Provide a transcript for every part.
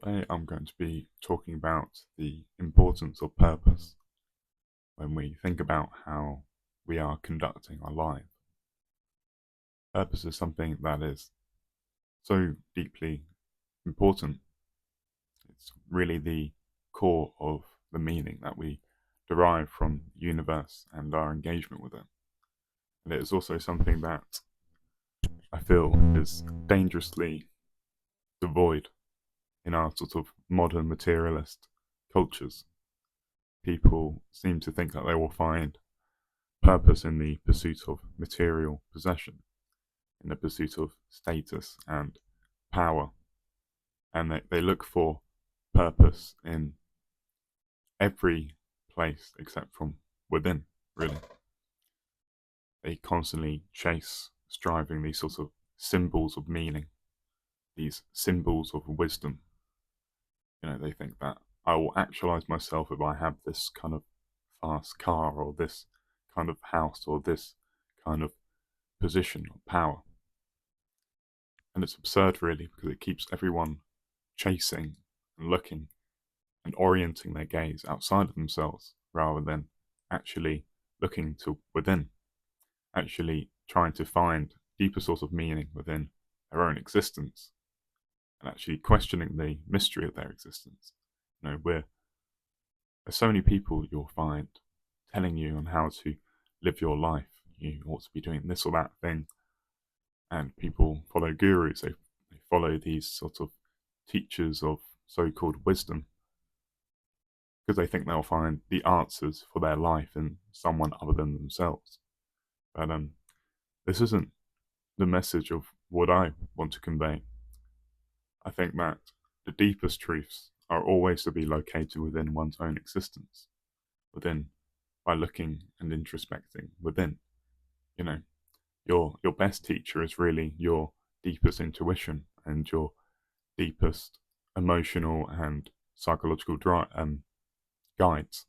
Today I'm going to be talking about the importance of purpose when we think about how we are conducting our life. Purpose is something that is so deeply important. It's really the core of the meaning that we derive from the universe and our engagement with it. And it is also something that I feel is dangerously devoid in our sort of modern materialist cultures. People seem to think that they will find purpose in the pursuit of material possession, in the pursuit of status and power. And they look for purpose in every place except from within, really. They constantly chase, striving these sorts of symbols of meaning, these symbols of wisdom. They think that I will actualize myself if I have this kind of fast car or this kind of house or this kind of position or power. And it's absurd, really, because it keeps everyone chasing and looking and orienting their gaze outside of themselves rather than actually looking to within, actually trying to find deeper source of meaning within their own existence and actually questioning the mystery of their existence. There's so many people you'll find telling you on how to live your life. You ought to be doing this or that thing. And people follow gurus. They follow these sort of teachers of so-called wisdom because they think they'll find the answers for their life in someone other than themselves. But this isn't the message of what I want to convey. I think that the deepest truths are always to be located within one's own existence, within by looking and introspecting within. You know, your best teacher is really your deepest intuition and your deepest emotional and psychological guides.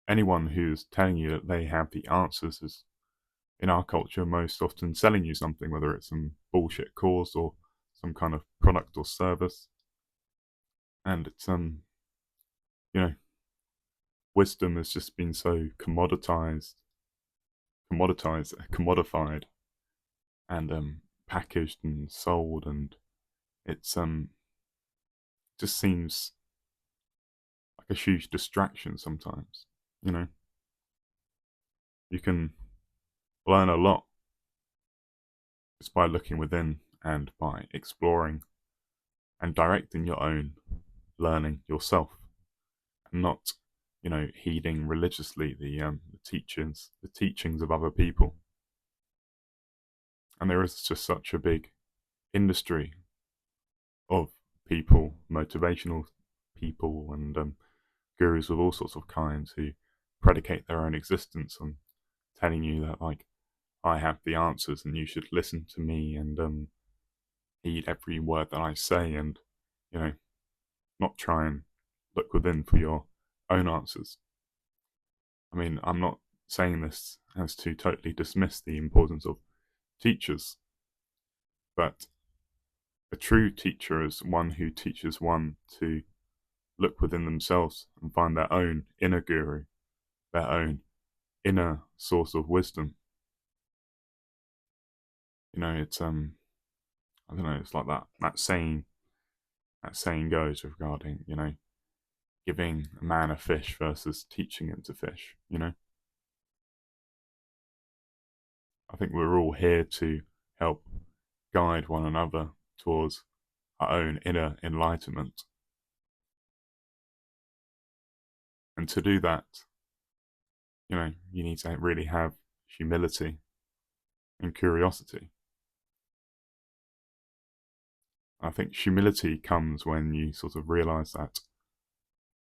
Anyone who's telling you that they have the answers is, in our culture, most often selling you something, whether it's some bullshit cause or some kind of product or service. And it's you know, wisdom has just been so commodified, and packaged and sold, and it's just seems like a huge distraction sometimes. You know, you can learn a lot just by looking within and by exploring and directing your own learning yourself, and not, heeding religiously the teachings of other people. And there is just such a big industry of people, motivational people, and gurus of all sorts of kinds who predicate their own existence on telling you that, like, I have the answers and you should listen to me and heed every word that I say, and you know not try and look within for your own answers. I mean, I'm not saying this as to totally dismiss the importance of teachers, but a true teacher is one who teaches one to look within themselves and find their own inner guru, their own inner source of wisdom. It's I don't know, it's like that saying goes regarding, giving a man a fish versus teaching him to fish. I think we're all here to help guide one another towards our own inner enlightenment. And to do that, you need to really have humility and curiosity. I think humility comes when you sort of realize that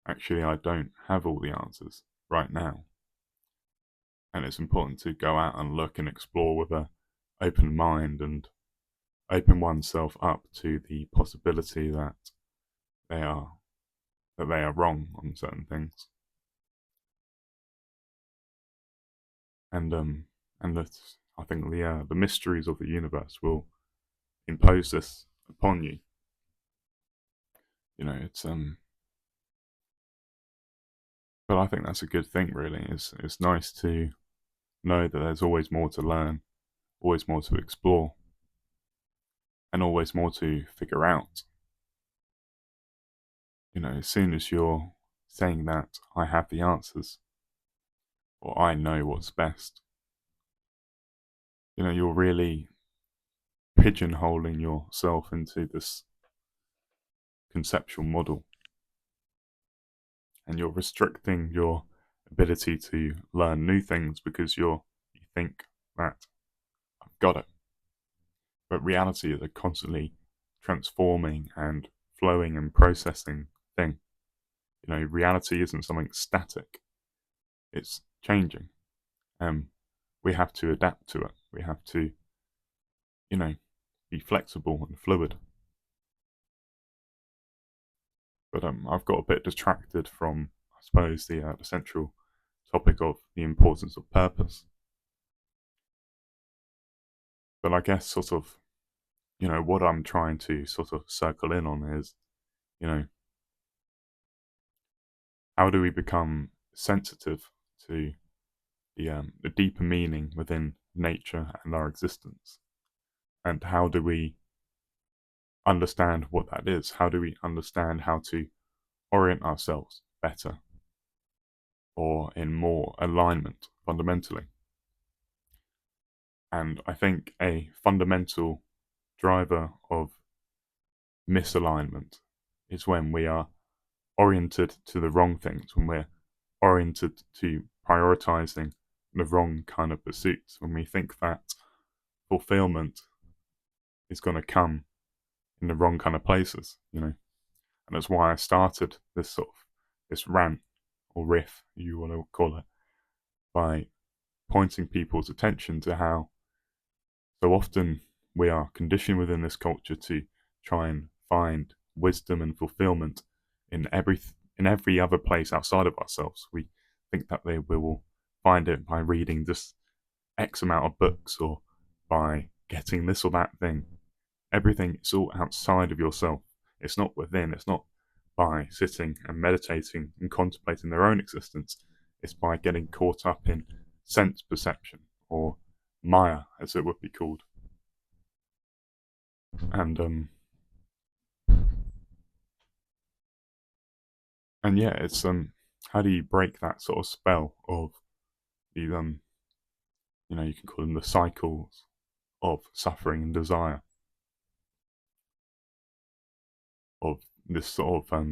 actually I don't have all the answers right now. And it's important to go out and look and explore with an open mind and open oneself up to the possibility that they are wrong on certain things. And that I think the mysteries of the universe will impose this upon you. it's but I think that's a good thing, really. It's nice to know that there's always more to learn, always more to explore, and always more to figure out. As soon as you're saying that I have the answers or I know what's best, you're really pigeonholing yourself into this conceptual model, and you're restricting your ability to learn new things because you think that I've got it. But reality is a constantly transforming and flowing and processing thing. Reality isn't something static, it's changing. We have to adapt to it. We have to, you know, be flexible and fluid. But I've got a bit distracted from, I suppose, the central topic of the importance of purpose. But I guess sort of, what I'm trying to sort of circle in on is, you know, how do we become sensitive to the deeper meaning within nature and our existence? And how do we understand what that is? How do we understand how to orient ourselves better or in more alignment fundamentally? And I think a fundamental driver of misalignment is when we are oriented to the wrong things, when we're oriented to prioritizing the wrong kind of pursuits, when we think that fulfillment is going to come in the wrong kind of places, And that's why I started this sort of this rant or riff, you want to call it, by pointing people's attention to how so often we are conditioned within this culture to try and find wisdom and fulfillment in every other place outside of ourselves. We think that we will find it by reading just X amount of books or by getting this or that thing. Everything is all outside of yourself. It's not within. It's not by sitting and meditating and contemplating their own existence. It's by getting caught up in sense perception or Maya, as it would be called. And yeah, it's how do you break that sort of spell of these you can call them the cycles of suffering and desire, of this sort of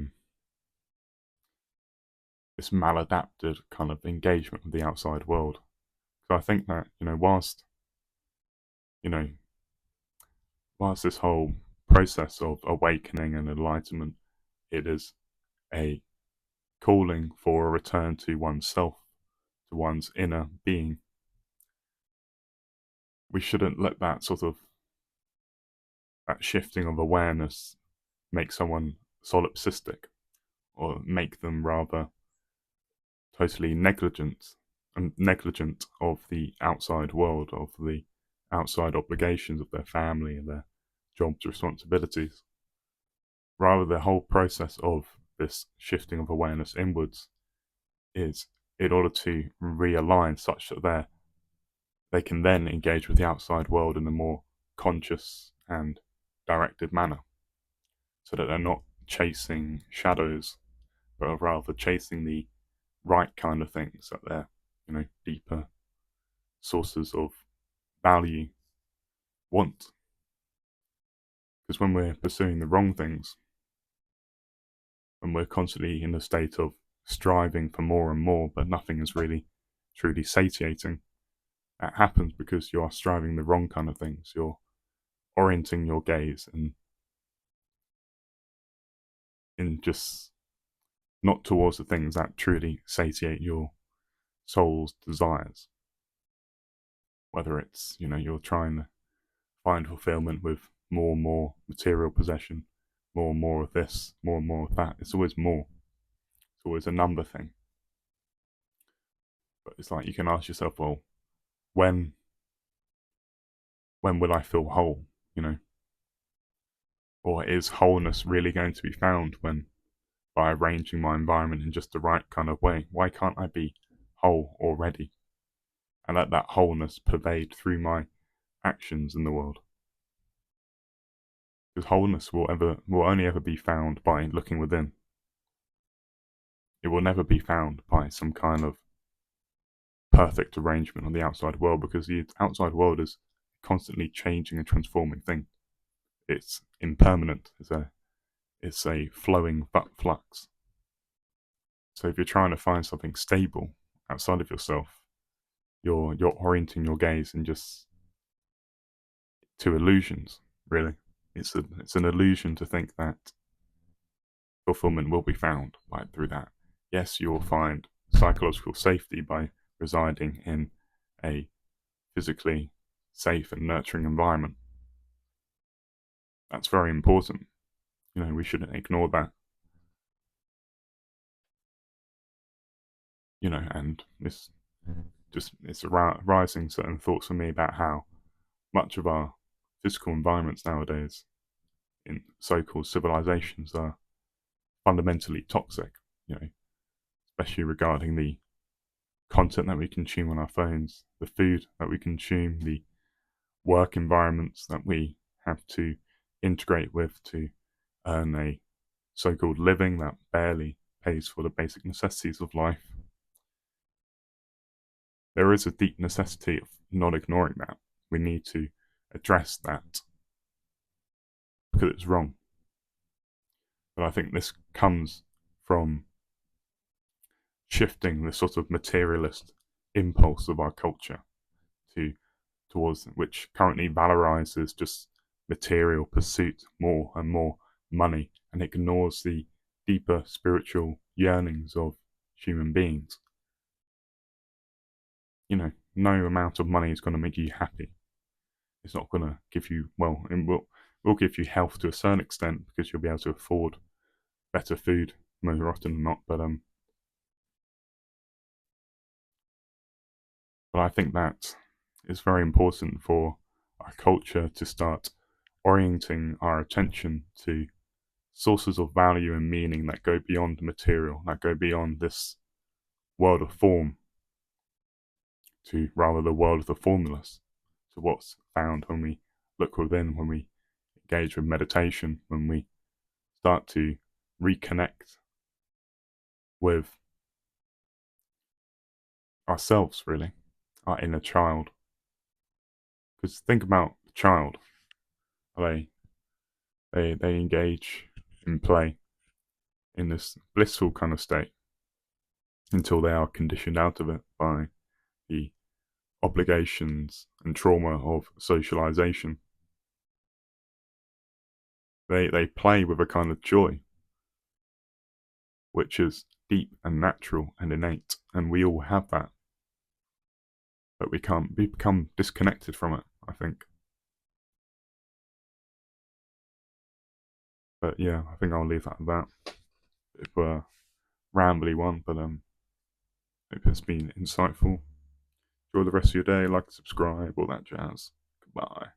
this maladapted kind of engagement with the outside world. So I think that, you know, whilst this whole process of awakening and enlightenment, it is a calling for a return to oneself, to one's inner being. We shouldn't let that sort of that shifting of awareness make someone solipsistic or make them rather totally negligent of the outside world, of the outside obligations of their family and their jobs responsibilities. Rather, the whole process of this shifting of awareness inwards is in order to realign such that they can then engage with the outside world in a more conscious and directed manner, so that they're not chasing shadows, but rather chasing the right kind of things that they're, deeper sources of value want. Because when we're pursuing the wrong things, when we're constantly in a state of striving for more and more, but nothing is really truly satiating, that happens because you are striving the wrong kind of things. You're orienting your gaze and in just not towards the things that truly satiate your soul's desires. Whether it's, you're trying to find fulfillment with more and more material possession, more and more of this, more and more of that. It's always more. It's always a number thing. But it's like you can ask yourself, well, when will I feel whole? Or is wholeness really going to be found when, by arranging my environment in just the right kind of way, why can't I be whole already and let that wholeness pervade through my actions in the world? Because wholeness will only ever be found by looking within. It will never be found by some kind of perfect arrangement on the outside world, because the outside world is a constantly changing and transforming thing. It's impermanent. It's a flowing flux. So if you're trying to find something stable outside of yourself, you're orienting your gaze and just to illusions. Really, it's an illusion to think that fulfillment will be found through that. Yes, you will find psychological safety by residing in a physically safe and nurturing environment. That's very important. We shouldn't ignore that. And it's rising certain thoughts for me about how much of our physical environments nowadays in so-called civilizations are fundamentally toxic, especially regarding the content that we consume on our phones, the food that we consume, the work environments that we have to integrate with to earn a so-called living that barely pays for the basic necessities of life. There is a deep necessity of not ignoring that. We need to address that because it's wrong. But I think this comes from shifting the sort of materialist impulse of our culture towards which currently valorizes just material pursuit, more and more money, and ignores the deeper spiritual yearnings of human beings. No amount of money is going to make you happy. It's not going to give you, well, it will give you health to a certain extent because you'll be able to afford better food more often than not. But I think that it's very important for our culture to start orienting our attention to sources of value and meaning that go beyond the material, that go beyond this world of form, to rather the world of the formless, to what's found when we look within, when we engage with meditation, when we start to reconnect with ourselves, really, our inner child. Because think about the child. They engage in play in this blissful kind of state until they are conditioned out of it by the obligations and trauma of socialization. They play with a kind of joy, which is deep and natural and innate, and we all have that. But we become disconnected from it, I think. But yeah, I think I'll leave that at that. It's a rambly one, but hope it's been insightful. Enjoy the rest of your day, like, subscribe, all that jazz. Goodbye.